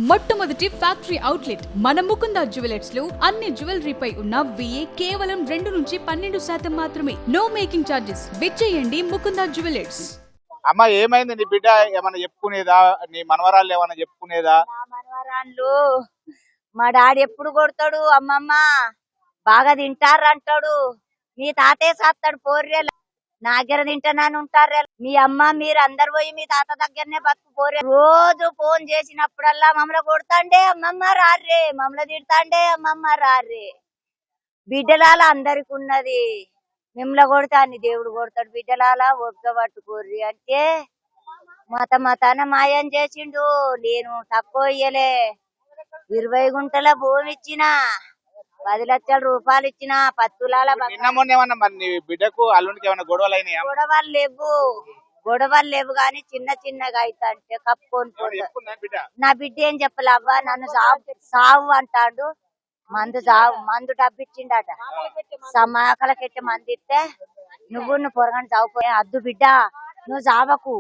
మొట్టమొదటి factory outlet మన Mukunda jewellers లో అన్ని జ్యువెలరీపై ఉన్న VA కేవలం 2 నుంచి 12% మాత్రమే. No making charges. విచ్చేయండి ముకుందా జ్యువెలర్స్. అమ్మ ఏమైంది నీ బిడ్డ ఏమైనా చెప్పుకునేదా? నీ మనవరాళ్ళు ఏమైనా చెప్పుకునేదా? నా మనవరాళ్ళు మా డాడీ ఎప్పుడు కొడతాడు, అమ్మమ్మ బాగా తింటారు అంటాడు, మీ తాతయ్య సాస్తాడు పోర్రే నా దగ్గర తింటానని ఉంటారు. మీ అమ్మ మీరు అందరు పోయి మీ తాత దగ్గరనే బతుకు పోరే. రోజు ఫోన్ చేసినప్పుడల్లా మమ్మల్ని కొడతాండే అమ్మమ్మ రారే, మమ్మల్ని తిడతాండే అమ్మమ్మ రారే. బిడ్డలాల అందరికి ఉన్నది, మిమ్మల్ని కొడతా అని దేవుడు కొడతాడు. బిడ్డలాల ఒక్క పట్టుకోర్రి అంటే మతాన మాయం చేసిండు. నేను తక్కువ ఇయ్యలే, 20 గుంటల భూమి ఇచ్చిన, 10 లక్షల రూపాయలు ఇచ్చిన, 10 తులాల నిన్న మొన్న ఏమన్నా మరి నీ బిడ్డకు అల్లునికి ఏమైనా గొడవలు అయినాయా? గొడవలు లేవు గాని చిన్న చిన్నగా అయితే అంటే కప్పుకొని నా బిడ్డ ఏం చెప్పలే, అవ్వ నన్ను సావు అంటాడు. మందు డబ్బిచ్చిండట, సమాకలకెట్టి మంది ఇస్తే నువ్వు పొరగని చావుపోయా అద్దు బిడ్డ, నువ్వు చావకు,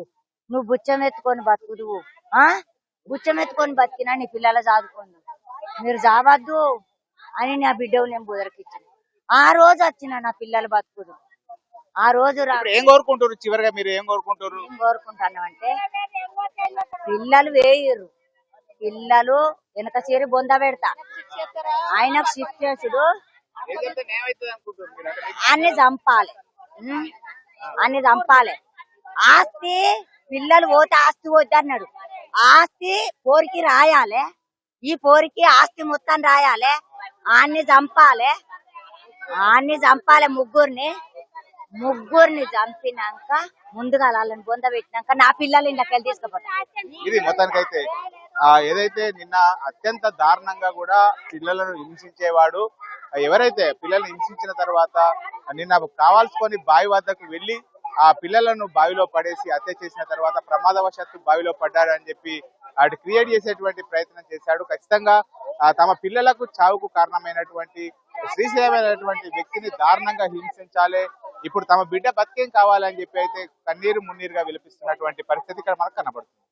నువ్వు బుచ్చం ఎత్తుకొని బతుకుదు, బుచ్చం ఎత్తుకొని బతికినా నీ పిల్లల చదువుకోండి, మీరు చావద్దు అని నా బిడ్డవు నేను బుదరకిచ్చిన. ఆ రోజు వచ్చిన నా పిల్లలు బతుకుదు. ఆ రోజు ఏం కోరుకుంటారు? చివరిగా మీరు ఏం కోరుకుంటారు? ఏం కోరుకుంటాను అంటే పిల్లలు వేయరు, పిల్లలు వెనక చేరి బొంద పెడతా, ఆయనకు శిక్షేసుడు, అన్ని చంపాలి, అన్ని చంపాలి. ఆస్తి పిల్లలు పోతే ఆస్తి పోద్ది అన్నాడు, ఆస్తి పోరికి రాయాలి, ఈ పోరికి ఆస్తి మొత్తం రాయాలి, అన్ని చంపాలి, ముగ్గురిని చంపినాక ముందుగా వాళ్ళని బొంద పెట్టినాక నా పిల్లలు ఇంట్లోకి తీసుకుపోతారు. ఇది మొత్తానికైతే ఏదైతే నిన్న అత్యంత దారుణంగా కూడా పిల్లలను హింసించేవాడు, ఎవరైతే పిల్లల్ని హింసించిన తర్వాత నిన్న కావాల్సుకొని బావి వద్దకు వెళ్లి ఆ పిల్లలను బావిలో పడేసి హత్య చేసిన తర్వాత ప్రమాదవశాత్తు బావిలో పడ్డాడు అని చెప్పి అటు క్రియేట్ చేసేటువంటి ప్రయత్నం చేశాడు. ఖచ్చితంగా తమ పిల్లలకు చావుకు కారణమైనటువంటి శ్రీశైలమైనటువంటి వ్యక్తిని దారుణంగా హింసించాలి, ఇప్పుడు తమ బిడ్డ బతికేం కావాలని చెప్పి అయితే కన్నీరు మున్నీరుగా విలపిస్తున్నటువంటి పరిస్థితి ఇక్కడ మనకు కనబడుతుంది.